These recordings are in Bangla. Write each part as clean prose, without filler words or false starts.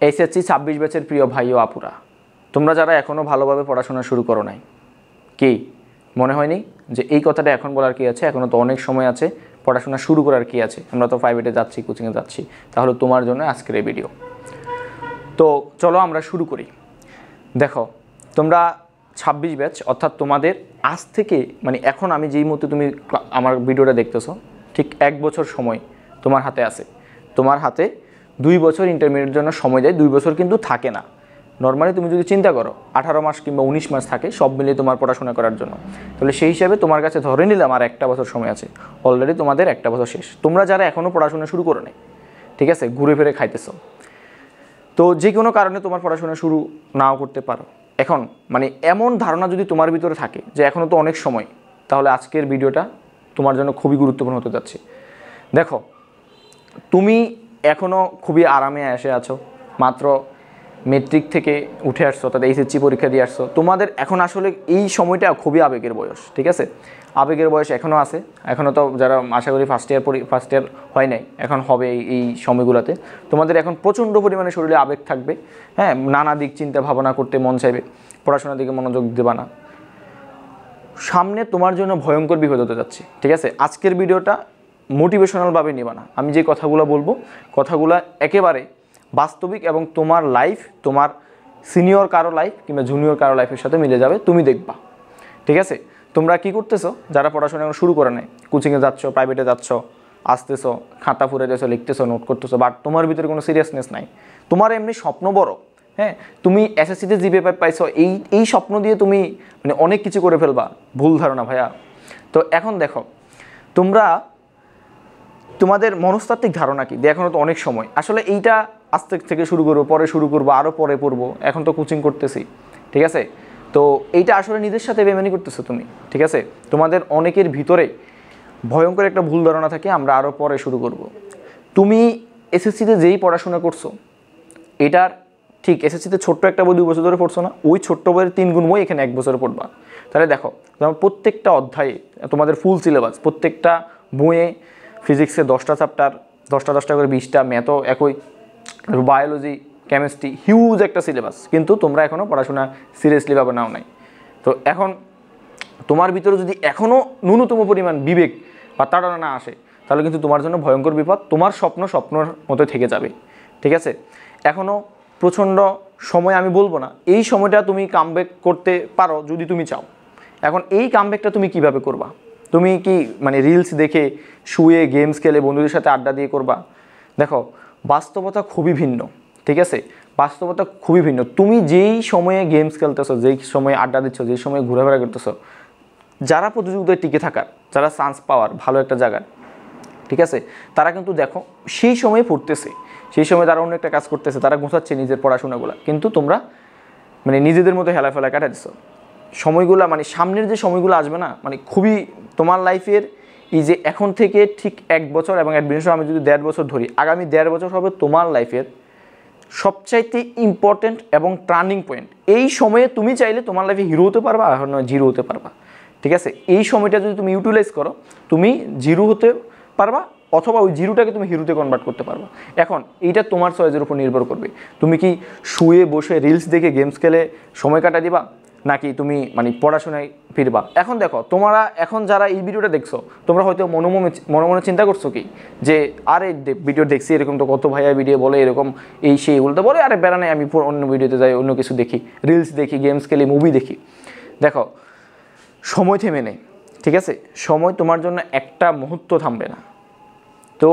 এসএসসি 26 ব্যাচের প্রিয় ভাই ও আপুরা, তোমরা যারা এখনও ভালোভাবে পড়াশোনা শুরু করো নাই, কি মনে হয়নি যে এই কথাটা এখন বলার কি আছে? এখনও তো অনেক সময় আছে, পড়াশোনা শুরু করার কি আছে? আমরা তো প্রাইভেটে যাচ্ছি, কোচিংয়ে যাচ্ছি। তাহলে তোমার জন্য আজকের এই ভিডিও। তো চলো আমরা শুরু করি। দেখো, তোমরা 26 ব্যাচ, অর্থাৎ তোমাদের আজ থেকে মানে এখন আমি যেই মুহূর্তে তুমি আমার ভিডিওটা দেখতেছো, ঠিক 1 বছর সময় তোমার হাতে আছে। তোমার হাতে 2 বছর ইন্টারমিডিয়েট জন্য সময় দেয়। 2 বছর কিন্তু থাকে না। নর্মালি তুমি যদি চিন্তা করো 18 মাস কিংবা 19 মাস থাকে সব মিলিয়ে তোমার পড়াশোনা করার জন্য। তাহলে সেই হিসাবে তোমার কাছে ধরে নিলাম আর 1টা বছর সময় আছে। অলরেডি তোমাদের 1টা বছর শেষ। তোমরা যারা এখনও পড়াশোনা শুরু করো নাই, ঠিক আছে, ঘুরে ফিরে খাইতেছো, তো যে কোনো কারণে তোমার পড়াশোনা শুরু নাও করতে পারো। এখন মানে এমন ধারণা যদি তোমার ভিতরে থাকে যে এখনও তো অনেক সময়, তাহলে আজকের ভিডিওটা তোমার জন্য খুবই গুরুত্বপূর্ণ হতে যাচ্ছে। দেখো, তুমি এখনও খুবই আরামে এসে আছো, মাত্র মেট্রিক থেকে উঠে আসছো, অর্থাৎ এইচএসসি পরীক্ষা দিয়ে আসছো। তোমাদের এখন আসলে এই সময়টা খুবই আবেগের বয়স, ঠিক আছে? আবেগের বয়স এখনও আছে। এখনও তো যারা আশা করি ফার্স্ট ইয়ার হয় নাই, এখন হবে এই সময়গুলোতে। তোমাদের এখন প্রচণ্ড পরিমাণে শরীরে আবেগ থাকবে, হ্যাঁ, নানা দিক চিন্তা ভাবনা করতে মন চাইবে, পড়াশোনার দিকে মনোযোগ দেবা না। সামনে তোমার জন্য ভয়ঙ্কর বিপদ হতে যাচ্ছে, ঠিক আছে? আজকের ভিডিওটা মোটিভেশনালভাবে নেবা না। আমি যে কথাগুলো বলবো, কথাগুলো একেবারে বাস্তবিক এবং তোমার লাইফ, তোমার সিনিয়র কারো লাইফ কিংবা জুনিয়র কারো লাইফের সাথে মিলে যাবে, তুমি দেখবা, ঠিক আছে? তোমরা কি করতেছো যারা পড়াশোনা এখন শুরু করে নাই? কোচিংয়ে যাচ্ছ, প্রাইভেটে যাচ্ছ, আসতেছো, খাতা ফুরে যাচ্ছ, লিখতেছো, নোট করতেছো, বাট তোমার ভিতরে কোনো সিরিয়াসনেস নাই। তোমার এমনি স্বপ্ন বড়, হ্যাঁ, তুমি এসএসসিতে জিপিএ পাইছো, এই স্বপ্ন দিয়ে তুমি মানে অনেক কিছু করে ফেলবা। ভুল ধারণা ভাইয়া। তো এখন দেখো, তোমাদের মনস্তাত্ত্বিক ধারণা কি? এখনও তো অনেক সময়। আসলে এইটা আস্তে থেকে শুরু করবো, পরে শুরু করবো, আরও পরে পড়বো, এখন তো কোচিং করতেছি, ঠিক আছে? তো এইটা আসলে নিজের সাথে বেমানি করতেছো তুমি, ঠিক আছে? তোমাদের অনেকের ভিতরে ভয়ঙ্কর একটা ভুল ধারণা থাকে আমরা আরও পরে শুরু করব। তুমি এসএসসিতে যেই পড়াশোনা করছো, এটার ঠিক এসএসসিতে ছোট্ট একটা বই 2 বছর ধরে পড়ছো না? ওই ছোট্ট বইয়ের 3 গুণ বই এখানে 1 বছরে পড়বা। তাহলে দেখো, তোমার প্রত্যেকটা অধ্যায়ে তোমাদের ফুল সিলেবাস, প্রত্যেকটা বইয়ে ফিজিক্সে 10টা চ্যাপ্টার, 10টা করে 20টা, ম্যাথও একই, বায়োলজি, কেমিস্ট্রি, হিউজ একটা সিলেবাস। কিন্তু তোমরা এখনও পড়াশোনা সিরিয়াসলিভাবে নাও নাই। তো এখন তোমার ভিতরে যদি এখনও ন্যূনতম পরিমাণ বিবেক বা তাড়না না আসে, তাহলে কিন্তু তোমার জন্য ভয়ঙ্কর বিপদ। তোমার স্বপ্নর মতো থেকে যাবে, ঠিক আছে? এখনও প্রচণ্ড সময় আমি বলবো না, এই সময়টা তুমি কামব্যাক করতে পারো যদি তুমি চাও। এখন এই কামব্যাকটা তুমি কিভাবে করবা? তুমি কি মানে রিলস দেখে, শুয়ে, গেমস খেলে, বন্ধুদের সাথে আড্ডা দিয়ে করবা? দেখো, বাস্তবতা খুবই ভিন্ন, ঠিক আছে? বাস্তবতা খুবই ভিন্ন। তুমি যেই সময়ে গেমস খেলতেছো, যেই সময়ে আড্ডা দিচ্ছ, যেই সময়ে ঘোরাফেরা করতেছো, যারা প্রতিযোগিতায় টিকে থাকার, যারা চান্স পাওয়ার ভালো একটা জায়গায়, ঠিক আছে, তারা কিন্তু দেখো সেই সময়ে পড়তেছে, সেই সময় তারা অন্য একটা কাজ করতেছে, তারা গোছাচ্ছে নিজের পড়াশোনাগুলো। কিন্তু তোমরা মানে নিজেদের মতো হেলাফেলা কাটাচ্ছ সময়গুলো। মানে সামনের যে সময়গুলো আসবে না, মানে খুবই তোমার লাইফের এই যে এখন থেকে ঠিক 1 বছর এবং অ্যাডমিশন আমি যদি 1.5 বছর ধরি, আগামী 1.5 বছর হবে তোমার লাইফের সবচাইতে ইম্পর্টেন্ট এবং টার্নিং পয়েন্ট। এই সময়ে তুমি চাইলে তোমার লাইফে হিরো হতে পারবা, আর নয় জিরো হতে পারবা, ঠিক আছে? এই সময়টা যদি তুমি ইউটিলাইজ করো, তুমি জিরো হতে পারবা, অথবা ওই জিরোটাকে তুমি হিরোতে কনভার্ট করতে পারবা। এখন এইটা তোমার চয়েসের উপর নির্ভর করবে। তুমি কি শুয়ে বসে রিলস দেখে গেমস খেলে সময় কাটা দিবা, নাকি তুমি মানে পড়াশোনায় ফিরবা? এখন দেখো, তোমরা এখন যারা এই ভিডিওটা দেখছো, তোমরা হয়তো মনে মনে চিন্তা করছো কি যে আরে ভিডিও দেখছি, এরকম তো কত ভাইয়া ভিডিও বলে, এরকম এই সেই বলতে বলে, আরে বেড়া নেই, আমি অন্য ভিডিওতে যাই, অন্য কিছু দেখি, রিলস দেখি, গেমস খেলি, মুভি দেখি। দেখো, সময় থেমে নেই, ঠিক আছে? সময় তোমার জন্য একটা মুহূর্ত থামবে না। তো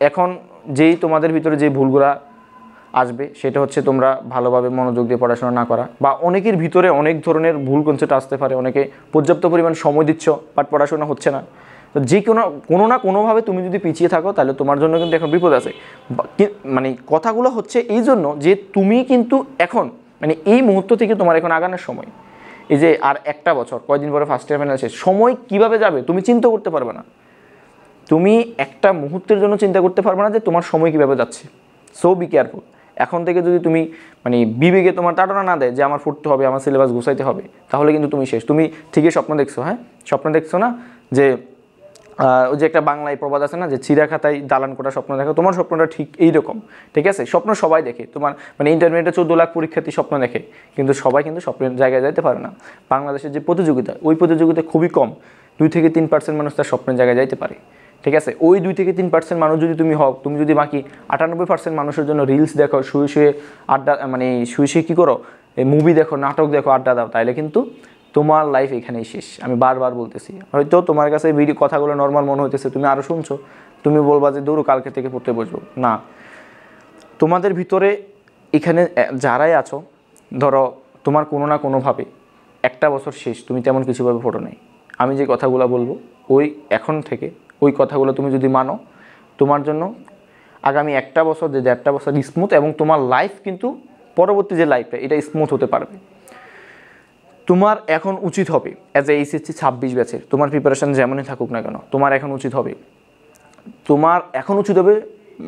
এখন যেই তোমাদের ভিতরে যে ভুলগুলা আসবে, সেটা হচ্ছে তোমরা ভালোভাবে মনোযোগ দিয়ে পড়াশোনা না করা, বা অনেকের ভিতরে অনেক ধরনের ভুল কনসেপ্ট আসতে পারে। অনেকে পর্যাপ্ত পরিমাণ সময় দিচ্ছ বাট পড়াশোনা হচ্ছে না। তো যে কোনো না কোনোভাবে তুমি যদি পিছিয়ে থাকো, তাহলে তোমার জন্য কিন্তু এখন বিপদ আছে। মানে কথাগুলো হচ্ছে এই জন্য যে তুমি কিন্তু এখন মানে এই মুহূর্ত থেকে তোমার এখন আগানোর সময়। এই যে আর 1টা বছর, কয়দিন পরে ফার্স্ট ইয়ার ফাইনাল শেষ, সময় কীভাবে যাবে তুমি চিন্তা করতে পারবে না। তুমি একটা মুহূর্তের জন্য চিন্তা করতে পারবে না যে তোমার সময় কীভাবে যাচ্ছে। So be careful. এখন থেকে যদি তুমি মানে বিবেকে তোমার তাড়না না দেয় যে আমার পড়তে হবে, আমার সিলেবাস গুছাইতে হবে, তাহলে কিন্তু তুমি শেষ। তুমি ঠিকই স্বপ্ন দেখছো, হ্যাঁ, স্বপ্ন দেখছো না যে ওই যে একটা বাংলায় প্রবাদ আছে না যে চিরা খাতায় দালান কোটা স্বপ্ন দেখো, তোমার স্বপ্নটা ঠিক এইরকম, ঠিক আছে? স্বপ্ন সবাই দেখে, তোমার মানে ইন্টারমিডিয়েটে 14 লাখ পরীক্ষার্থী স্বপ্ন দেখে, কিন্তু সবাই কিন্তু স্বপ্নের জায়গায় যাইতে পারে না। বাংলাদেশের যে প্রতিযোগিতা, ওই প্রতিযোগিতায় খুবই কম 2 থেকে 3% মানুষ তার স্বপ্নের জায়গায় যাইতে পারে, ঠিক আছে? ওই 2 থেকে 3% মানুষ যদি তুমি হও, তুমি যদি বাকি 98% মানুষের জন্য রিলস দেখো, শুয়ে শুয়ে আড্ডা, মানে শুয়ে শুয়ে কী করো, মুভি দেখো, নাটক দেখো, আড্ডা দাও, তাইলে কিন্তু তোমার লাইফ এখানেই শেষ। আমি বারবার বলতেছি, হয়তো তোমার কাছে ভিডিও কথাগুলো নর্মাল মনে হইতেছে, তুমি আরও শুনছো, তুমি বলবা যে দৌড়ো কালকে থেকে পড়তে বসবো না। তোমাদের ভিতরে এখানে যারাই আছো, ধরো তোমার কোনো না কোনোভাবে একটা বছর শেষ, তুমি তেমন কিছুভাবে ফটো নেই। আমি যে কথাগুলো বলবো ওই এখন থেকে ওই কথাগুলো তুমি যদি মানো, তোমার জন্য আগামী একটা বছর যে 1.5 বছর স্মুথ, এবং তোমার লাইফ কিন্তু পরবর্তী যে লাইফটা এটা স্মুথ হতে পারবে। তোমার এখন উচিত হবে অ্যাজ এ এইচএসসি 26 ব্যাচের, তোমার প্রিপারেশান যেমনই থাকুক না কেন, তোমার এখন উচিত হবে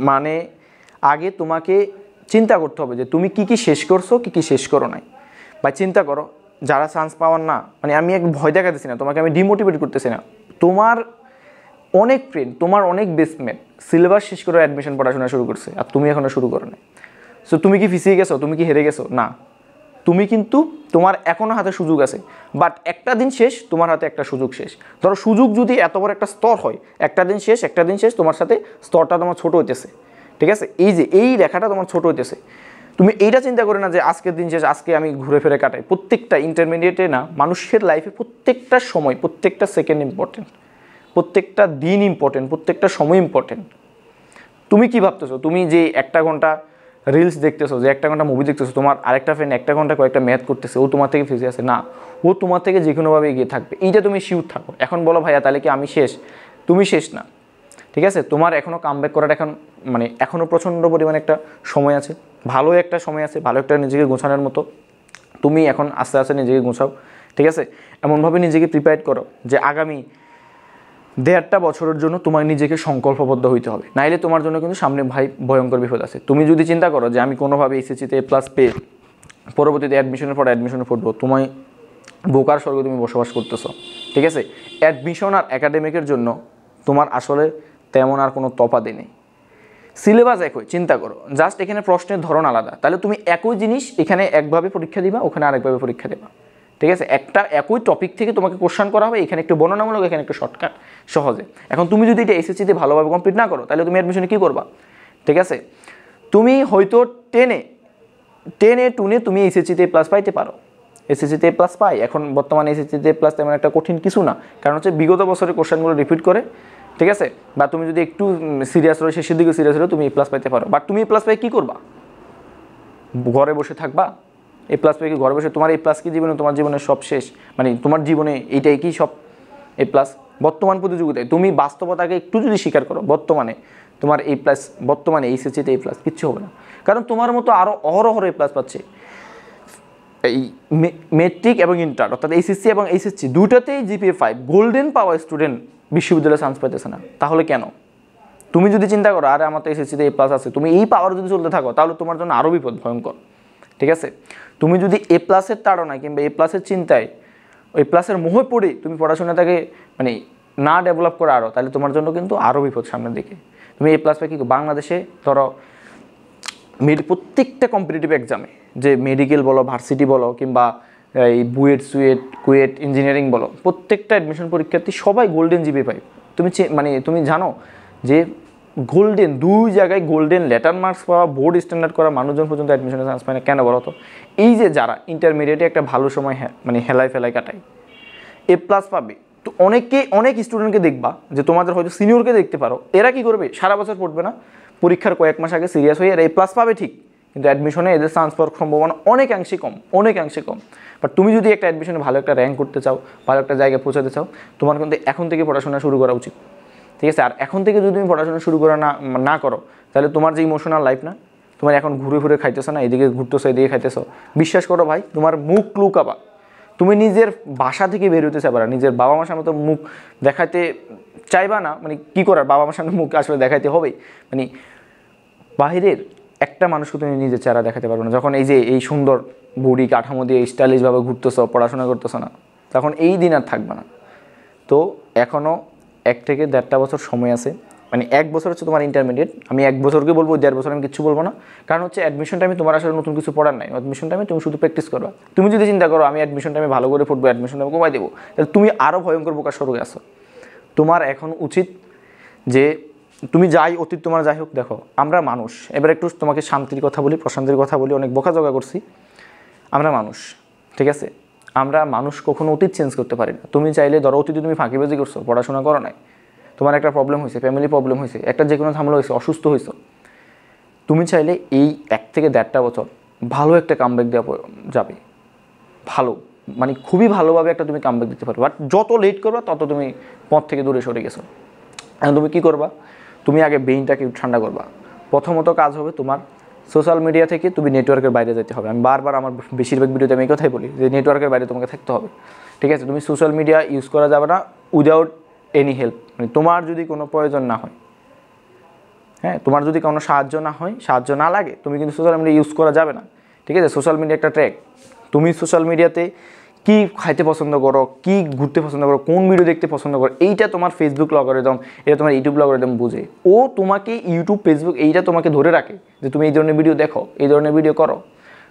মানে আগে তোমাকে চিন্তা করতে হবে যে তুমি কি কি শেষ করছো, কি কি শেষ করো নাই। বা চিন্তা করো যারা চান্স পাওয়ার না, মানে আমি এক ভয় দেখাতেছি না তোমাকে, আমি ডিমোটিভেট করতেছি না। তোমার অনেক ফ্রেন্ড, তোমার অনেক বেস্টমেট সিলেবাস শেষ করে অ্যাডমিশন পড়াশোনা শুরু করছে, আর তুমি এখনও শুরু করো না। সো তুমি কি ফিসিয়ে গেছো, তুমি কি হেরে গেছো? না, তুমি কিন্তু তোমার এখনও হাতে সুযোগ আছে, বাট একটা দিন শেষ, তোমার হাতে একটা সুযোগ শেষ। ধরো সুযোগ যদি এত বড় একটা স্তর হয়, একটা দিন শেষ, তোমার সাথে স্তরটা তোমার ছোট হইতেছে, ঠিক আছে? এই যে এই রেখাটা তোমার ছোট হইতেছে, তুমি এইটা চিন্তা করে না যে আজকের দিন শেষ, আজকে আমি ঘুরে ফিরে কাটাই। প্রত্যেকটা ইন্টারমিডিয়েটে না, মানুষের লাইফে প্রত্যেকটা সময়, প্রত্যেকটা সেকেন্ড ইম্পর্টেন্ট, প্রত্যেকটা দিন ইম্পর্টেন্ট, প্রত্যেকটা সময় ইম্পর্টেন্ট। তুমি কি ভাবতেছো, তুমি যে 1 ঘন্টা রিলস দেখতেছো, যে 1 ঘন্টা মুভি দেখতেছো, তোমার আরেকটা ফ্রেন্ড 1 ঘন্টা কয়েকটা ম্যাথ করতেছে, ও তোমার থেকে ফিসে আছে? না, ও তোমার থেকে যে কোনোভাবে এগিয়ে থাকবে, এইটা তুমি শিওর থাকো। এখন বলো ভাইয়া তাহলে কি আমি শেষ? তুমি শেষ না, ঠিক আছে? তোমার এখনও কামব্যাক করার মানে এখনও প্রচণ্ড পরিমাণে একটা সময় আছে, ভালো একটা সময় আছে, ভালো একটা নিজেকে গোছানোর মতো। তুমি এখন আস্তে আস্তে নিজেকে গোছাও, ঠিক আছে? এমনভাবে নিজেকে প্রিপেয়ার করো যে আগামী 1.5 বছরের জন্য তোমার নিজেকে সংকল্পবদ্ধ হইতে হবে, নাইলে তোমার জন্য কিন্তু সামনে ভাই ভয়ঙ্কর বিপদ আছে। তুমি যদি চিন্তা করো যে আমি কোনোভাবে এসএসসিতে A+ পেয়ে পরবর্তীতে অ্যাডমিশনের পড়বো, তোমায় বোকার স্বর্গে তুমি বসবাস করতেছো, ঠিক আছে? অ্যাডমিশন আর একাডেমিকের জন্য তোমার আসলে তেমন আর কোনো তফাৎ নেই, সিলেবাস একই। চিন্তা করো, জাস্ট এখানে প্রশ্নের ধরন আলাদা, তাহলে তুমি একই জিনিস এখানে একভাবে পরীক্ষা দিবা, ওখানে আরেকভাবে পরীক্ষা দেবা, ঠিক আছে? একটা একই টপিক থেকে তোমাকে কোশ্চেন করা হবে, এখানে একটু বর্ণনামূলক, এখানে একটু শর্টকাট, সহজে। এখন তুমি যদি এটা এসএসসিতে ভালোভাবে কমপ্লিট না করো, তাহলে তুমি অ্যাডমিশনে কী করবা, ঠিক আছে? তুমি হয়তো টেনে টুনে তুমি এসএসসিতে A+ পাইতে পারো, এসএসসিতে A+ পাই। এখন বর্তমানে এসএসসিতে A+ তেমন একটা কঠিন কিছু না, কারণ হচ্ছে বিগত বছরের কোশ্চেনগুলো রিপিট করে, ঠিক আছে? বা তুমি যদি একটু সিরিয়াস রো, শেষের দিকে সিরিয়াস হলে তুমি A+ পাইতে পারো। বাট তুমি A+ পাই কী করবা? ঘরে বসে থাকবা? A+ পাই কি ঘরে বসে? তোমার A+ কি জীবনে, তোমার জীবনের সব শেষ? মানে তোমার জীবনে এইটাই কি সব A+? বর্তমান প্রতিযোগিতায় তুমি বাস্তবতাকে একটু যদি স্বীকার করো, বর্তমানে তোমার A+, বর্তমানে এসএসসিতে A+ কিচ্ছু হবে না, কারণ তোমার মতো আরও অহরহ A+ পাচ্ছে এই মেট্রিক এবং ইন্টার, অর্থাৎ এসএসসি এবং এইচএসসি দুটাতেই GPA 5 গোল্ডেন পাওয়া স্টুডেন্ট বিশ্ববিদ্যালয়ে চান্স পাইতেছে না। তাহলে কেন? তুমি যদি চিন্তা করো আরে আমার তো এসএসসিতে A+ আছে, তুমি এই পাওয়ার যদি চলতে থাকো, তাহলে তোমার জন্য আরও বিপদ ভয়ঙ্কর, ঠিক আছে? তুমি যদি A+-এর তাড়না কিংবা A+-এর চিন্তায়, A+-এর মোহে পড়ে তুমি পড়াশোনাটাকে মানে না ডেভেলপ করে আরও, তাহলে তোমার জন্য কিন্তু আরও বিপদ সামনের দিকে। তুমি A+ পাই কি বাংলাদেশে ধরো প্রত্যেকটা কম্পিটিটিভ এক্সামে, যে মেডিকেল বলো, ভার্সিটি বলো, কিংবা এই বুয়েট, সুয়েট, কুয়েট, ইঞ্জিনিয়ারিং বলো, প্রত্যেকটা অ্যাডমিশন পরীক্ষার্থী সবাই গোল্ডেন GPA পায়। তুমি জানো যে গোল্ডেন 2 জায়গায় গোল্ডেন লেটার মার্কস পাওয়া, বোর্ড স্ট্যান্ডার্ড করা মানুষজন পর্যন্ত অ্যাডমিশনের চান্স পায় না। কেন বলো তো? এই যে যারা ইন্টারমিডিয়েটে একটা ভালো সময় মানে হেলায় ফেলায় কাটায়, A+ পাবে, তো অনেক স্টুডেন্টকে দেখবা যে তোমাদের হয়তো সিনিয়রকে দেখতে পারো, এরা কি করবে? সারা বছর পড়বে না, পরীক্ষার কয়েক মাস আগে সিরিয়াস হয়ে এরা A+ পাবে ঠিক, কিন্তু অ্যাডমিশনে এদের চান্স পাওয়ার সম্ভাবনা অনেকাংশে কম। বাট তুমি যদি একটা অ্যাডমিশনে ভালো একটা র্যাঙ্ক করতে চাও, ভালো একটা জায়গায় পৌঁছাতে চাও, তোমার কিন্তু এখন থেকে পড়াশোনা শুরু করা উচিত, ঠিক আছে? আর এখন থেকে যদি তুমি পড়াশোনা শুরু করা না করো, তাহলে তোমার যে ইমোশনাল লাইফ না, তোমার এখন ঘুরে খাইতেছো না, এদিকে ঘুরতেছো, এদিকে খাইতেছো, বিশ্বাস করো ভাই, তোমার মুখ লুকাবা, তুমি নিজের বাসা থেকে বের হতে চাইবা না, নিজের বাবা মার সামনে তো মুখ দেখাতে চাইবা না, মানে কী করার, বাবা মার সামনে মুখ আসলে দেখাইতে হবে, মানে বাহিরের একটা মানুষকে তুমি নিজের চেহারা দেখাতে পারবে না। যখন এই সুন্দর বডি কাঠামো দিয়ে স্টাইলিশভাবে ঘুরতেছো, পড়াশোনা করতেছো না, তখন এই দিন আর থাকবে না। তো এখনও 1 থেকে 1.5 বছর সময় আছে, মানে 1 বছর হচ্ছে তোমার ইন্টারমিডিয়েট, আমি 1 বছরকে বলবো, 1.5 বছর আমি কিছু বলবো না, কারণ হচ্ছে অ্যাডমিশন টাইমে তোমার আসলে নতুন কিছু পড়ার নাই, অ্যাডমিশন টাইমে তুমি শুধু প্র্যাকটিস করবা। তুমি যদি চিন্তা করো আমি অ্যাডমিশন টাইমে ভালো করে পড়বো, অ্যাডমিশন টাইমে কমাই দেবো, তাহলে তুমি আরও ভয়ঙ্কর বোকা স্বর্গে আসো। তোমার এখন উচিত যে তুমি যাই অতীত তোমার যাই হোক, দেখো আমরা মানুষ, এবার একটু তোমাকে শান্তির কথা বলি, প্রশান্তির কথা বলি, অনেক বকাঝকা করছি, আমরা মানুষ, ঠিক আছে? আমরা মানুষ কখনো অতীত চেঞ্জ করতে পারি না। তুমি চাইলে ধরো অতীতে তুমি ফাঁকিবাজি করছো, পড়াশোনা করো নাই, তোমার একটা প্রবলেম হয়েছে, ফ্যামিলি প্রবলেম হয়েছে, একটা যে কোনো ঝামেলা হয়েছে, অসুস্থ হয়েছো, তুমি চাইলে এই 1 থেকে 1.5 বছর ভালো একটা কামব্যাক দেওয়া যাবে, ভালো মানে খুবই ভালোভাবে একটা তুমি কামব্যাক দিতে পারবে। বাট যত লেট করবা তত তুমি পথ থেকে দূরে সরে গেছো। এখন তুমি কী করবা? তুমি আগে ব্রেইনটাকে ঠান্ডা করবা। প্রথমত কাজ হবে তোমার সোশ্যাল মিডিয়া থেকে তুমি নেটওয়ার্কের বাইরে যেতে হবে। আমি বারবার আমার বেশিরভাগ ভিডিওতে আমি এই কথাই বলি যে নেটওয়ার্কের বাইরে তোমাকে থাকতে হবে, ঠিক আছে? তুমি সোশ্যাল মিডিয়া ইউজ করা যাবে না উইদাউট এনি হেল্প, মানে তোমার যদি কোনো প্রয়োজন না হয়, হ্যাঁ, তোমার যদি কোনো সাহায্য না হয়, সাহায্য না লাগে, তুমি কিন্তু সোশ্যাল মিডিয়া ইউজ করা যাবে না, ঠিক আছে? সোশ্যাল মিডিয়া একটা ট্র্যাক। তুমি সোশ্যাল মিডিয়াতে কী খাইতে পছন্দ করো, কী ঘুরতে পছন্দ করো, কোন ভিডিও দেখতে পছন্দ করো, এইটা তোমার ফেসবুক অ্যালগরিদম, এটা তোমার ইউটিউব অ্যালগরিদম বুঝে। ও তোমাকে ইউটিউব, ফেসবুক এইটা তোমাকে ধরে রাখে যে তুমি এই ধরনের ভিডিও দেখো, এই ধরনের ভিডিও করো।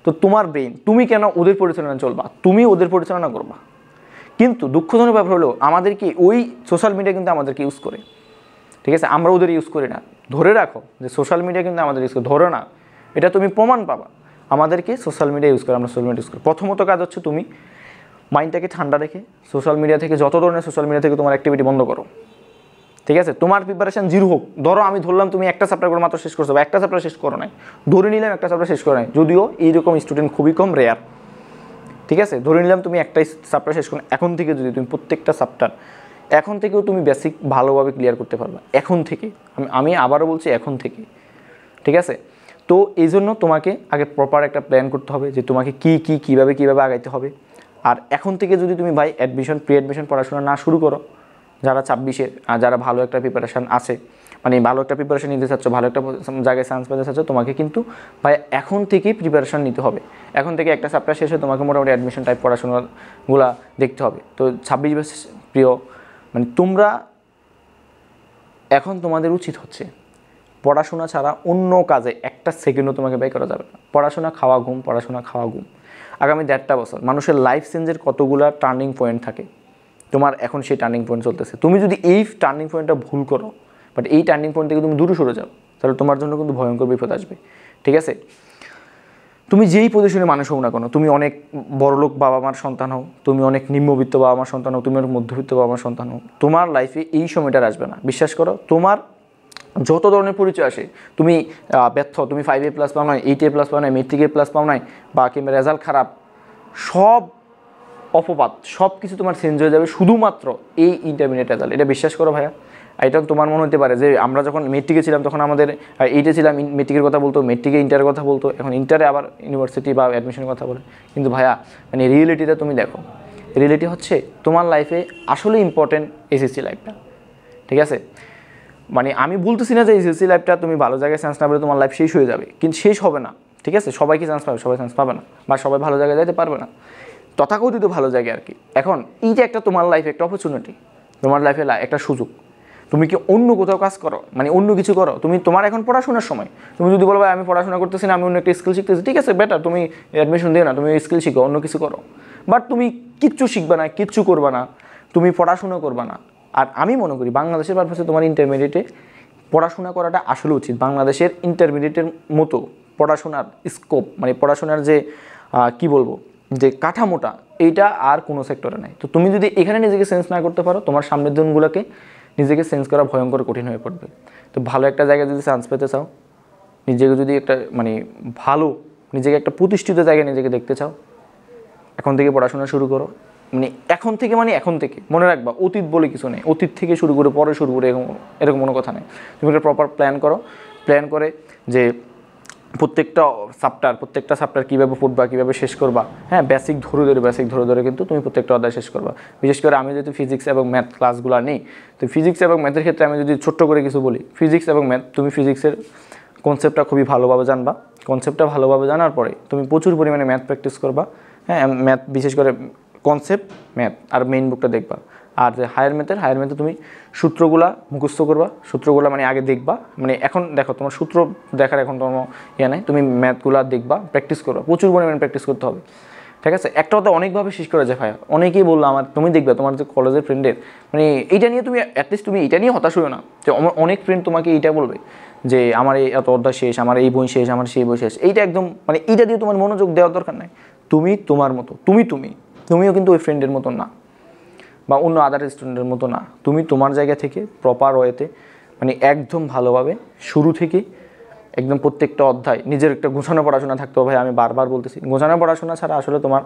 তো তোমার ব্রেন, তুমি কেন ওদের পরিচালনা চলবা? তুমি ওদের পরিচালনা করবা। কিন্তু দুঃখজনক ব্যাপার হলো আমাদেরকে ওই সোশ্যাল মিডিয়া কিন্তু আমাদেরকে ইউজ করে, ঠিক আছে? আমরা ওদের ইউজ করি না। ধরে রাখো যে সোশ্যাল মিডিয়া কিন্তু আমাদের ইউজ করে, ধরো না, এটা তুমি প্রমাণ পাবা। আমাদেরকে সোশ্যাল মিডিয়া ইউজ করে, আমরা সোশ্যাল মিডিয়া ইউজ করি। প্রথমত কাজ হচ্ছে তুমি মাইন্ডটাকে ঠান্ডা রেখে সোশ্যাল মিডিয়া থেকে, যত ধরনের সোশ্যাল মিডিয়া থেকে তোমার অ্যাক্টিভিটি বন্ধ করো, ঠিক আছে? তোমার প্রিপারেশন 0 হোক। ধরো আমি ধরলাম তুমি একটা চ্যাপ্টার করে মাত্র শেষ করছো, বা একটা চ্যাপ্টার শেষ করো নাই, ধরে নিলাম একটা চ্যাপ্টার শেষ করো নাই, যদিও এইরকম স্টুডেন্ট খুবই কম, রেয়ার, ঠিক আছে? ধরে নিলাম তুমি একটাই চ্যাপ্টার শেষ করো। এখন থেকে যদি তুমি প্রত্যেকটা চ্যাপ্টার এখন থেকেও তুমি বেসিক ভালোভাবে ক্লিয়ার করতে পারবে, এখন থেকে, আমি আবারও বলছি এখন থেকে, ঠিক আছে? তো এই জন্য তোমাকে আগে প্রপার একটা প্ল্যান করতে হবে যে তোমাকে কীভাবে আগাইতে হবে। আর এখন থেকে যদি তুমি ভাই প্রি অ্যাডমিশন পড়াশোনা না শুরু করো, যারা 26-এর যারা ভালো একটা প্রিপারেশান আছে, মানে ভালো একটা প্রিপারেশান নিতে চাচ্ছ, ভালো একটা জায়গায় চান্স পেতে চাচ্ছ, তোমাকে কিন্তু ভাই এখন থেকেই প্রিপারেশান নিতে হবে। এখন থেকে একটা চ্যাপ্টার শেষে তোমাকে মোটামুটি অ্যাডমিশন টাইপ পড়াশোনাগুলা দেখতে হবে। তো 26 বছর প্রিয়, মানে তোমরা এখন তোমাদের উচিত হচ্ছে পড়াশোনা ছাড়া অন্য কাজে একটা সেকেন্ডও তোমাকে ব্যয় করা যাবে না। পড়াশোনা, খাওয়া, ঘুম, পড়াশোনা, খাওয়া, ঘুম। আগামী 1.5 বছর মানুষের লাইফ চেঞ্জের কতগুলা টার্নিং পয়েন্ট থাকে, তোমার এখন সেই টার্নিং পয়েন্ট চলতেছে। তুমি যদি এই টার্নিং পয়েন্টটা ভুল করো, বাট এই টার্নিং পয়েন্ট থেকে তুমি দূরে সরে যাও, তাহলে তোমার জন্য কিন্তু ভয়ঙ্কর বিপদ আসবে, ঠিক আছে? তুমি যেই পজিশনে মানুষ হও না কেন, তুমি অনেক বড়লোক বাবা মার সন্তান হও, তুমি অনেক নিম্নবিত্ত বাবা মার সন্তান হও, তুমি অনেক মধ্যবিত্ত বাবা মার সন্তান হও, তোমার লাইফে এই সময়টা আসবে না। বিশ্বাস করো, তোমার যত ধরনের পরিচয় আসে, তুমি ব্যর্থ, তুমি 5A+ পাও নাই, 8A+ পাও নাই, মেট্রিকে প্লাস পাও নাই, বা কিংবা রেজাল্ট খারাপ, সব অপবাদ, সব কিছু তোমার চেঞ্জ হয়ে যাবে শুধুমাত্র এই ইন্টারমিডিয়েট রেজাল্ট। এটা বিশ্বাস করো ভাইয়া। এটা তোমার মনে হতে পারে যে আমরা যখন মেট্রিকে ছিলাম তখন আমাদের 8-এ ছিলাম, মেট্রিকের কথা বলতো, মেট্রিকে ইন্টারের কথা বলতো, এখন ইন্টারে আবার ইউনিভার্সিটি বা অ্যাডমিশনের কথা বলে। কিন্তু ভাইয়া মানে রিয়েলিটিটা তুমি দেখো, রিয়েলিটি হচ্ছে তোমার লাইফে আসলে ইম্পর্টেন্ট এসএসসি লাইফটা, ঠিক আছে? মানে আমি বলতেছি না যে এসএসসি লাইফটা তুমি ভালো জায়গায় চান্স না পেলে তোমার লাইফ শেষ হয়ে যাবে, কিন্তু শেষ হবে না, ঠিক আছে? সবাই কি চান্স পাবে? সবাই চান্স পাবে না, বা সবাই ভালো জায়গায় যাইতে পারবে না, তথাকথিত ভালো জায়গায় আর কি। এখন এই যে একটা তোমার লাইফে একটা অপরচুনিটি, তোমার লাইফে একটা সুযোগ, তুমি কি অন্য কোথাও কাজ করো, মানে অন্য কিছু করো? তুমি তোমার এখন পড়াশোনার সময়, তুমি যদি বলো ভাই আমি পড়াশোনা করতেছি না, আমি অন্য একটা স্কিল শিখতেছি, ঠিক আছে, বেটার, তুমি অ্যাডমিশন দিও না, তুমি স্কিল শিখো, অন্য কিছু করো। বাট তুমি কিচ্ছু শিখবে না, কিচ্ছু করবে না, তুমি পড়াশোনা করবে না। আর আমি মনে করি বাংলাদেশের পারপাসে তোমার ইন্টারমিডিয়েটে পড়াশোনা করাটা আসলে উচিত। বাংলাদেশের ইন্টারমিডিয়েটের মতো পড়াশোনার স্কোপ, মানে পড়াশোনার যে কি বলবো, যে কাঠামোটা, এইটা আর কোনো সেক্টরে নাই। তো তুমি যদি এখানে নিজেকে চেঞ্জ না করতে পারো, তোমার সামনের দিনগুলোকে নিজেকে চেঞ্জ করা ভয়ঙ্কর কঠিন হয়ে পড়বে। তো ভালো একটা জায়গায় যদি চান্স পেতে চাও, নিজেকে যদি একটা মানে ভালো, নিজেকে একটা প্রতিষ্ঠিত জায়গায় নিজেকে দেখতে চাও, এখন থেকে পড়াশোনা শুরু করো। মানে এখন থেকে মনে রাখবা, অতীত বলে কিছু নেই, অতীত থেকে শুরু করে পরে শুরু করে এরকম কোনো কথা নেই। তুমি একটা প্রপার প্ল্যান করে যে প্রত্যেকটা চ্যাপ্টার কীভাবে পড়বা, কীভাবে শেষ করবা, হ্যাঁ, বেসিক ধরে ধরে কিন্তু তুমি প্রত্যেকটা অধ্যায় শেষ করবা। বিশেষ করে আমি যেহেতু ফিজিক্স এবং ম্যাথ ক্লাসগুলো নেই, তো ফিজিক্স এবং ম্যাথের ক্ষেত্রে আমি যদি ছোট্ট করে কিছু বলি, ফিজিক্স এবং ম্যাথ, তুমি ফিজিক্সের কনসেপ্টটা খুবই ভালোভাবে জানবা। কনসেপ্টটা ভালোভাবে জানার পরে তুমি প্রচুর পরিমাণে ম্যাথ প্র্যাকটিস করবা, হ্যাঁ, ম্যাথ বিশেষ করে কনসেপ্ট, ম্যাথ আর মেইন বুকটা দেখবা। আর যে হায়ার ম্যাথে তুমি সূত্রগুলা মুখস্থ করবা, সূত্রগুলা মানে আগে দেখবা, মানে এখন দেখো তোমার সূত্র দেখার এখন তোমার ইয়ে নাই, তুমি ম্যাথগুলা দেখবা, প্র্যাকটিস করবা, প্রচুর পরিমাণে প্র্যাকটিস করতে হবে, ঠিক আছে। একটা কথা অনেকভাবে শেষ করা যায় ভাইয়া, অনেকেই বললো আমার, তুমি দেখবে তোমার যে কলেজের ফ্রেন্ডের মানে এইটা নিয়ে তুমি অ্যাটলিস্ট তুমি এইটা নিয়ে হতাশ হও না, যে আমার অনেক ফ্রেন্ড তোমাকে এইটা বলবে যে আমার এই এত অধ্যায় শেষ, আমার এই বই শেষ, আমার সেই বই শেষ, এইটা একদম মানে এইটা দিয়ে তোমার মনোযোগ দেওয়ার দরকার নাই। তুমি তোমার মতো, তুমিও কিন্তু ওই ফ্রেন্ডের মতো না বা অন্য আদার স্টুডেন্টের মতো না, তুমি তোমার জায়গা থেকে প্রপার ওয়েতে মানে একদম ভালোভাবে শুরু থেকে একদম প্রত্যেকটা অধ্যায় নিজের একটা গোছানো পড়াশোনা থাকতে হবে। ভাই আমি বারবার বলতেছি, গোছানো পড়াশোনা ছাড়া আসলে তোমার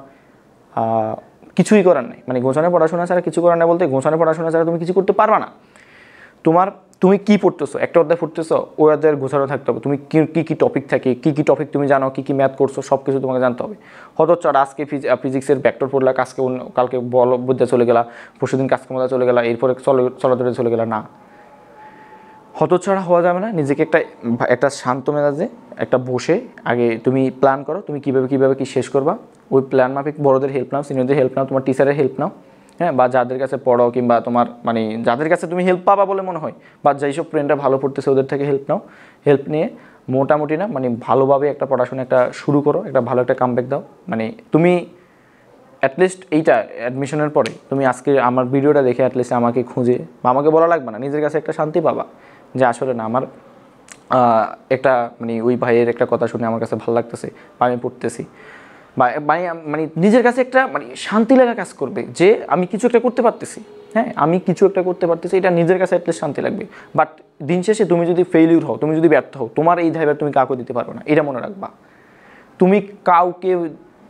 কিছুই করার নেই, মানে গোছানো পড়াশোনা ছাড়া কিছু করার নেই বলতে গোছানো পড়াশোনা ছাড়া তুমি কিছু করতে পারবা না। তুমি কি পড়তেছো, একটা অধ্যায় পড়তেছো, ওই অধ্যায়ের গোছানো থাকতে হবে, তুমি কী টপিক থাকে, কী টপিক তুমি জানো, কী ম্যাথ করছো, সব কিছু তোমাকে জানতে হবে। হতচ্ছাড় আজকে ফিজিক্সের ভেক্টর পড়লা, কালকে বলবুদ্ধা চলে গেলা, পরশুদিন কাজকর্মতা চলে গেলা, এরপরে চলাচলে চলে গেলা, না, হতচ্ছাড়া হওয়া যাবে না। নিজেকে একটা শান্ত মেজাজে একটা বসে আগে তুমি প্ল্যান করো, তুমি কীভাবে কি শেষ করবা, ওই প্ল্যান মাফিক বড়দের হেল্প নাও, সিনিয়রদের হেল্প নাও, তোমার টিচারের হেল্প নাও, হ্যাঁ, বা যাদের কাছে পড়ো কিংবা তোমার মানে যাদের কাছে তুমি হেল্প পাবা বলে মনে হয়, বা যেসব ফ্রেন্ডরা ভালো পড়তেছে ওদের থেকে হেল্প নাও। হেল্প নিয়ে মোটামুটি না মানে ভালোভাবে একটা পড়াশোনা শুরু করো, একটা ভালো একটা কামব্যাক দাও। মানে তুমি অ্যাটলিস্ট এইটা অ্যাডমিশনের পরে তুমি আজকে আমার ভিডিওটা দেখে অ্যাটলিস্ট আমাকে খুঁজে বা আমাকে বলা লাগবে না, নিজের কাছে একটা শান্তি পাবা যে আসলে না আমার একটা মানে ওই ভাইয়ের একটা কথা শুনে আমার কাছে ভালো লাগতেছে বা আমি পড়তেছি, বা মানে নিজের কাছে একটা মানে শান্তি লাগা কাজ করবে যে আমি কিছু একটা করতে পারতেছি, হ্যাঁ আমি কিছু একটা করতে পারতেছি, এটা নিজের কাছে অ্যাটলিস্ট শান্তি লাগবে। বাট দিন শেষে তুমি যদি ফেইলিউর হও, তুমি যদি ব্যর্থ হও, তোমার এই দায়ভার তুমি কাউকে দিতে পারবে না, এটা মনে রাখবা। তুমি কাউকে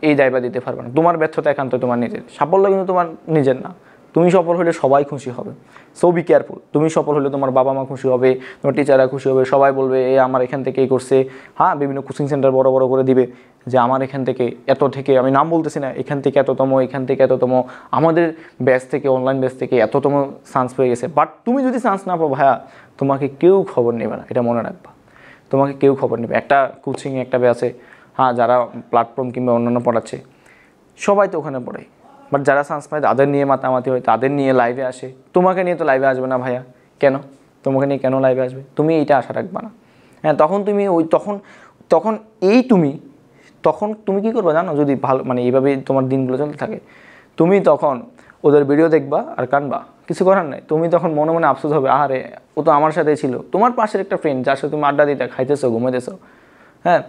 এই দায়ভার দিতে পারবে না, তোমার ব্যর্থতা একান্ত তোমার নিজের, সাফল্য কিন্তু তোমার নিজের না। তুমি সফল হলে সবাই খুশি হবে, সো বি কেয়ারফুল। তুমি সফল হলে তোমার বাবা মা খুশি হবে, তোমার টিচাররা খুশি হবে, সবাই বলবে এ আমার এখান থেকে এই করছে, হ্যাঁ বিভিন্ন কোচিং সেন্টার বড় বড় করে দিবে যে আমার এখান থেকে এত থেকে, আমি নাম বলতেছি না, এখান থেকে এততম, এখান থেকে এততম, আমাদের ব্যাচ থেকে অনলাইন ব্যাচ থেকে এততম চান্স পেয়ে গেছে। বাট তুমি যদি চান্স না পাও ভাইয়া, তোমাকে কেউ খবর নেবে না, এটা মনে রাখবা, তোমাকে কেউ খবর নেবে। একটা কোচিং একটা ব্যাচে হ্যাঁ যারা প্ল্যাটফর্ম কিংবা অন্যান্য পড়াচ্ছে সবাই তো ওখানে পড়ে, বাট যারা চান্স পায় তাদের নিয়ে মাতামাতি হয়, তাদের নিয়ে লাইভে আসে, তোমাকে নিয়ে তো লাইভে আসবে না ভাইয়া, কেন তোমাকে নিয়ে কেন লাইভে আসবে, তুমি এইটা আশা রাখবা না। হ্যাঁ তখন তুমি তখন তুমি কী করবে জানো, যদি ভালো মানে এইভাবে তোমার দিনগুলো চলতে থাকে, তুমি তখন ওদের ভিডিও দেখবা আর কানবা, কিছু করার নাই। তুমি তখন মনে মনে আফসোস হবে, আরে ও তো আমার সাথেই ছিল, তোমার পাশের একটা ফ্রেন্ড যার সাথে তুমি আড্ডা দিতে, খাইতেছো, ঘুমাইতেছো। হ্যাঁ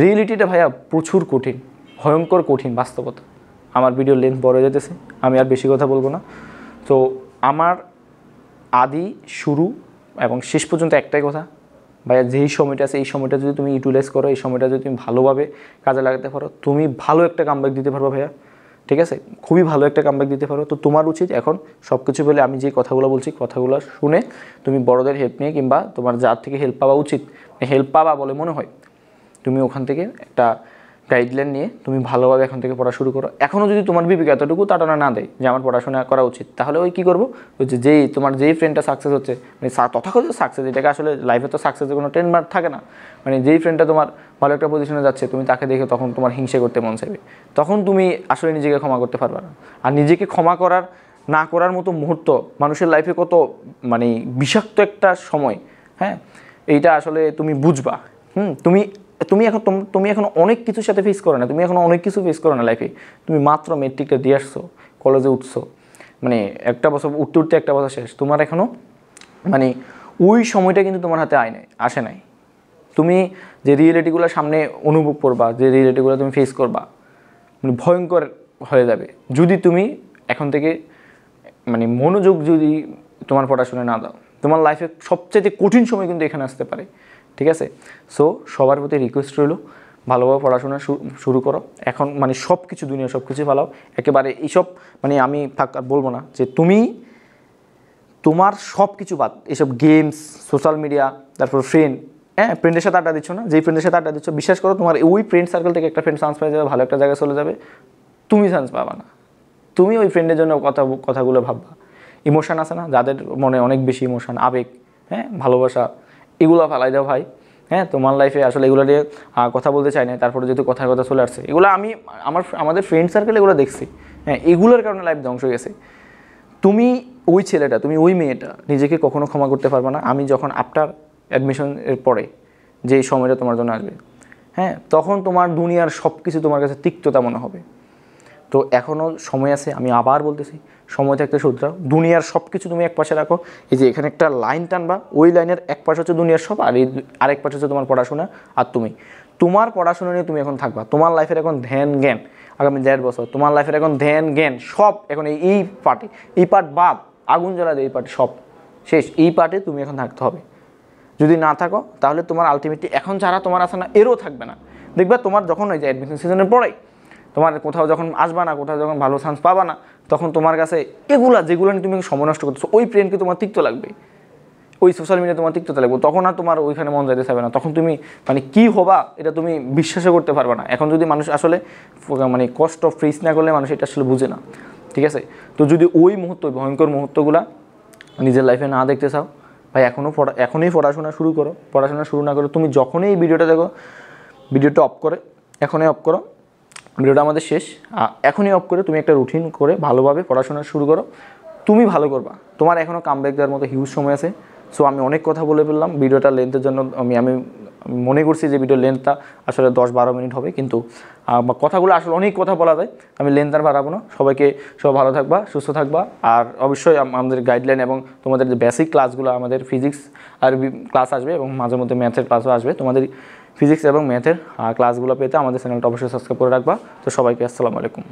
রিয়েলিটিটা ভাইয়া প্রচুর কঠিন, ভয়ঙ্কর কঠিন বাস্তবতা। আমার ভিডিও লেন্থ বড় হয়ে যেতেছে, আমি আর বেশি কথা বলবো না। তো আমার আদি শুরু এবং শেষ পর্যন্ত একটাই কথা ভাইয়া, যেই সময়টা আছে এই সময়টা যদি তুমি ইউটিলাইজ করো, এই সময়টা যদি তুমি ভালোভাবে কাজে লাগাতে পারো, তুমি ভালো একটা কামব্যাক দিতে পারবো ভাইয়া, ঠিক আছে, খুবই ভালো একটা কামব্যাক দিতে পারো। তো তোমার উচিত এখন সব কিছু বলে আমি যে কথাগুলো বলছি, কথাগুলো শুনে তুমি বড়দের হেল্প নিয়ে কিংবা তোমার যার থেকে হেল্প পাওয়া উচিত, হেল্প পাবা বলে মনে হয়, তুমি ওখান থেকে একটা গাইডলাইন নিয়ে তুমি ভালোভাবে এখন থেকে পড়া শুরু করো। এখনও যদি তোমার বিবেক এতটুকু তাড়না না দেয় যে আমার পড়াশোনা করা উচিত, তাহলে ওই কী করবো, ওই যে তোমার যেই ফ্রেন্ডটা সাকসেস হচ্ছে, মানে তথাকথিত সাকসেস, এটাকে আসলে লাইফে তো সাকসেসের কোনো ট্রেন্ডমার্ক থাকে না, মানে যেই ফ্রেন্ডটা তোমার ভালো একটা পজিশনে যাচ্ছে, তুমি তাকে দেখে তখন তোমার হিংসে করতে মন চাইবে, তখন তুমি আসলে নিজেকে ক্ষমা করতে পারবে না। আর নিজেকে ক্ষমা না করার মতো মুহূর্ত মানুষের লাইফে কত মানে বিষাক্ত একটা সময়, হ্যাঁ এইটা আসলে তুমি বুঝবা। তুমি এখন অনেক কিছুর সাথে ফেস করো না, তুমি এখন অনেক কিছু ফেস করো না লাইফে, তুমি মাত্র মেট্রিকটা দিয়ে আসছো, কলেজে উঠছো, মানে একটা বছর উঠতে একটা বছর শেষ, তোমার এখনও মানে ওই সময়টা কিন্তু তোমার হাতে আসে নাই। তুমি যে রিয়েলিটিগুলো সামনে অনুভব করবা, যে রিয়েলিটিগুলো তুমি ফেস করবা, মানে ভয়ঙ্কর হয়ে যাবে যদি তুমি এখন থেকে মানে মনোযোগ যদি তোমার পড়াশোনা না দাও। তোমার লাইফে সবচেয়ে কঠিন সময় কিন্তু এখানে আসতে পারে, ঠিক আছে। সো সবার প্রতি রিকোয়েস্ট রইল, ভালোভাবে পড়াশোনা শুরু করো এখন, মানে সব কিছু দুনিয়া সব কিছু ভালো একেবারে এইসব মানে আমি আর বলবো না যে তোমার সব কিছু বাদ, এইসব গেমস, সোশ্যাল মিডিয়া, তারপর ফ্রেন্ডের সাথে আড্ডা দিচ্ছ না, যেই ফ্রেন্ডের সাথে আড্ডা দিচ্ছ, বিশ্বাস করো তোমার ওই ফ্রেন্ড সার্কেল থেকে একটা ফ্রেন্ড চান্স পেয়ে যাবে, ভালো একটা জায়গায় চলে যাবে, তুমি চান্স পাবা না। তুমি ওই ফ্রেন্ডের জন্য কথাগুলো ভাববা, ইমোশান আছে না, যাদের মনে অনেক বেশি ইমোশান, আবেগ, ভালোবাসা, এগুলো ফালাই দাও ভাই। তোমার লাইফে আসলে এগুলো নিয়ে কথা বলতে চাই না, তারপরে যেহেতু কথা চলে আসছে, এগুলো আমি আমাদের ফ্রেন্ড সার্কেল এগুলো দেখছি, এগুলোর কারণে লাইফ ধ্বংস হয়ে গেছে। তুমি ওই ছেলেটা, তুমি ওই মেয়েটা নিজেকে কখনো ক্ষমা করতে পারবে না। আমি যখন আফটার অ্যাডমিশনের পরে যে সময়টা তোমার জন্য আসবে, হ্যাঁ, তখন তোমার দুনিয়ার সব কিছু তোমার কাছে তিক্ততা মনে হবে। তো এখনও সময় আছে, আমি আবার বলতেছি, সময় থাকতে শুধরাও। দুনিয়ার সব কিছু তুমি এক পাশে রাখো। এই যে এখানে একটা লাইন টানবা, ওই লাইনের এক পাশে হচ্ছে দুনিয়ার সব, আর এই আরেক পাশে হচ্ছে তোমার পড়াশোনা। আর তুমি তোমার পড়াশোনা নিয়ে তুমি এখন থাকবা। তোমার লাইফের এখন ধ্যান জ্ঞান আগামী 1.5 বছর, তোমার লাইফের এখন ধ্যান জ্ঞান সব এখন এই পার্টে, এই পার্ট বাদ, আগুন জ্বালা দেয় এই পার্টে, সব শেষ। এই পার্টে তুমি এখন থাকতে হবে। যদি না থাকো তাহলে তোমার আলটিমেটলি এখন যারা তোমার আছে না, এরও থাকবে না। দেখবা তোমার যখন ওই যে অ্যাডমিশন সিজনের পরে তোমার কোথাও যখন আসবা না, কোথাও যখন ভালো চান্স পাবা না, তখন তোমার কাছে এগুলা যেগুলো নিয়ে তুমি সময় নষ্ট করতেছো, ওই ফ্রেন্ডকে তোমার তিক্ত লাগবে, ওই সোশ্যাল মিডিয়া তোমার তিক্ততা লাগবে। তখন আর তোমার ওইখানে মন যাইতে চাইবে না। তখন তুমি মানে কী হবা এটা তুমি বিশ্বাসও করতে পারবে না। এখন যদি মানুষ আসলে মানে কষ্ট ফেস না করলে মানুষ এটা আসলে বুঝে না, ঠিক আছে? তো যদি ওই মুহূর্ত, ভয়ঙ্কর মুহূর্তগুলা নিজের লাইফে না দেখতে চাও ভাই, এখনই পড়াশোনা শুরু করো। পড়াশোনা শুরু না করো, তুমি যখনই এই ভিডিওটা দেখো, ভিডিওটা অফ করে, এখনই অফ করো, ভিডিওটা আমাদের শেষ, এখনই অফ করে তুমি একটা রুটিন করে ভালোভাবে পড়াশোনা শুরু করো। তুমি ভালো করবা, তোমার এখনও কামব্যাক দেওয়ার মতো হিউজ সময় আছে। সো আমি অনেক কথা বলে ফেললাম ভিডিওটা লেন্থের জন্য। আমি মনে করছি যে ভিডিওর লেন্থটা আসলে 10-12 মিনিট হবে, কিন্তু কথাগুলো আসলে অনেক কথা বলা যায়, আমি লেন্থ আর বাড়াবো না। সবাই ভালো থাকবা, সুস্থ থাকবা। আর অবশ্যই আমাদের গাইডলাইন এবং তোমাদের যে বেসিক ক্লাসগুলো, আমাদের ফিজিক্স আর ক্লাস আসবে এবং মাঝে মধ্যে ম্যাথের ক্লাসও আসবে। তোমাদের ফিজিক্স এবং ম্যাথের ক্লাসগুলো পেতে আমাদের চ্যানেলটা অবশ্যই সাবস্ক্রাইব করে রাখবা। তো সবাইকে আসসালামু আলাইকুম।